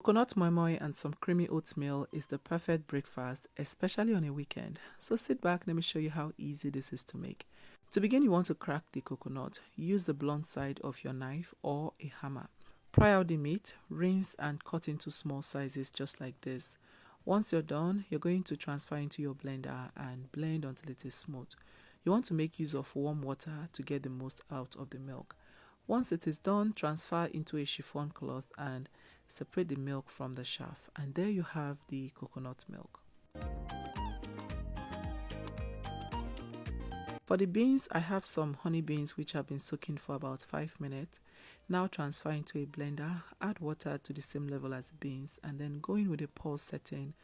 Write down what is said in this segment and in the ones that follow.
Coconut moi-moi and some creamy oatmeal is the perfect breakfast, especially on a weekend. So sit back, let me show you how easy this is to make. To begin, you want to crack the coconut. Use the blunt side of your knife or a hammer. Pry out the meat, rinse and cut into small sizes just like this. Once you're done, you're going to transfer into your blender and blend until it is smooth. You want to make use of warm water to get the most out of the milk. Once it is done, transfer into a chiffon cloth and separate the milk from the chaff, and there you have the coconut milk. For the beans, I have some honey beans which have been soaking for about 5 minutes. Now transfer into a blender, add water to the same level as the beans, and then go in with a pulse setting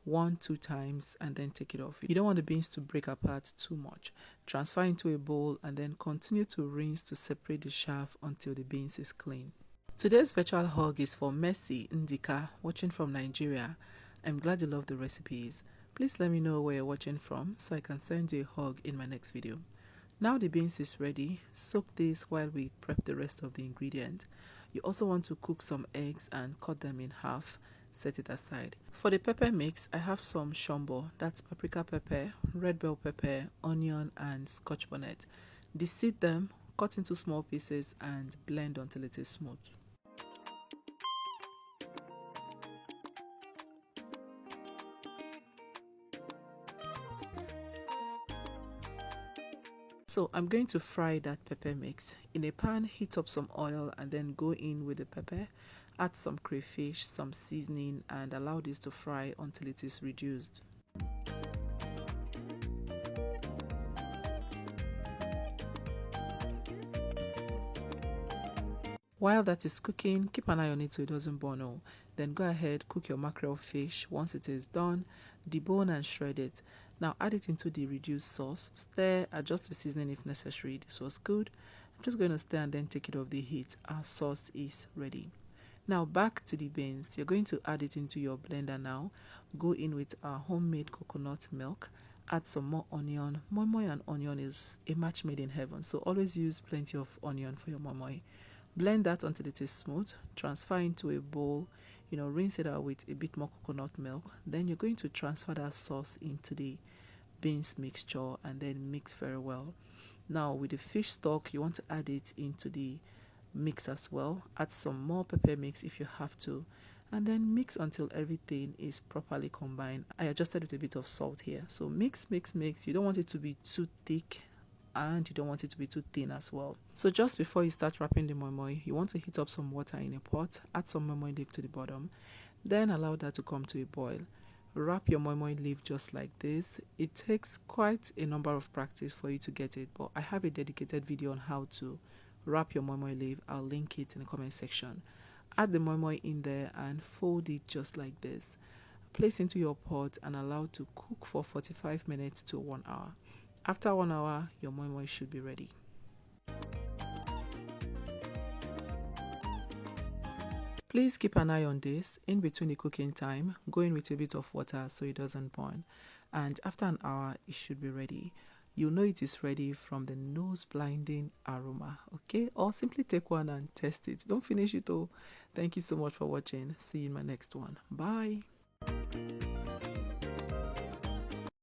1-2 times and then take it off. You don't want the beans to break apart too much. Transfer into a bowl and then continue to rinse to separate the chaff until the beans is clean. Today's virtual hug is for Mercy Ndika, watching from Nigeria. I'm glad you love the recipes. Please let me know where you're watching from so I can send you a hug in my next video. Now the beans is ready. Soak this while we prep the rest of the ingredient. You also want to cook some eggs and cut them in half. Set it aside. For the pepper mix, I have some shombo, that's paprika pepper, red bell pepper, onion and scotch bonnet. Deseed them, cut into small pieces and blend until it is smooth. So I'm going to fry that pepper mix. In a pan, heat up some oil and then go in with the pepper. Add some crayfish, some seasoning and allow this to fry until it is reduced. While that is cooking, keep an eye on it so it doesn't burn out. Then go ahead, cook your mackerel fish. Once it is done, debone and shred it. Now add it into the reduced sauce. Stir, adjust the seasoning if necessary. This was good. I'm just going to stir and then take it off the heat. Our sauce is ready. Now back to the beans. You're going to add it into your blender now. Go in with our homemade coconut milk. Add some more onion. Moi-moi and onion is a match made in heaven. So always use plenty of onion for your moi-moi. Blend that until it is smooth. Transfer into a bowl. Rinse it out with a bit more coconut milk. Then you're going to transfer that sauce into the beans mixture and then mix very well. Now with the fish stock, you want to add it into the mix as well. Add some more pepper mix if you have to, and then mix until everything is properly combined. I adjusted with a bit of salt here. So mix. You don't want it to be too thick and you don't want it to be too thin as well. So just before you start wrapping the moi-moi, you want to heat up some water in a pot. Add some moi-moi leaf to the bottom, then allow that to come to a boil. Wrap your moi-moi leaf just like this. It takes quite a number of practice for you to get it, but I have a dedicated video on how to wrap your moi-moi leaf. I'll link it in the comment section. Add the moi-moi in there and fold it just like this. Place into your pot and allow to cook for 45 minutes to 1 hour. After 1 hour, your moi-moi should be ready. Please keep an eye on this. In between the cooking time, go in with a bit of water so it doesn't burn. And after an hour, it should be ready. You know it is ready from the nose blinding aroma, okay? Or simply take one and test it. Don't finish it all. Thank you so much for watching. See you in my next one. Bye.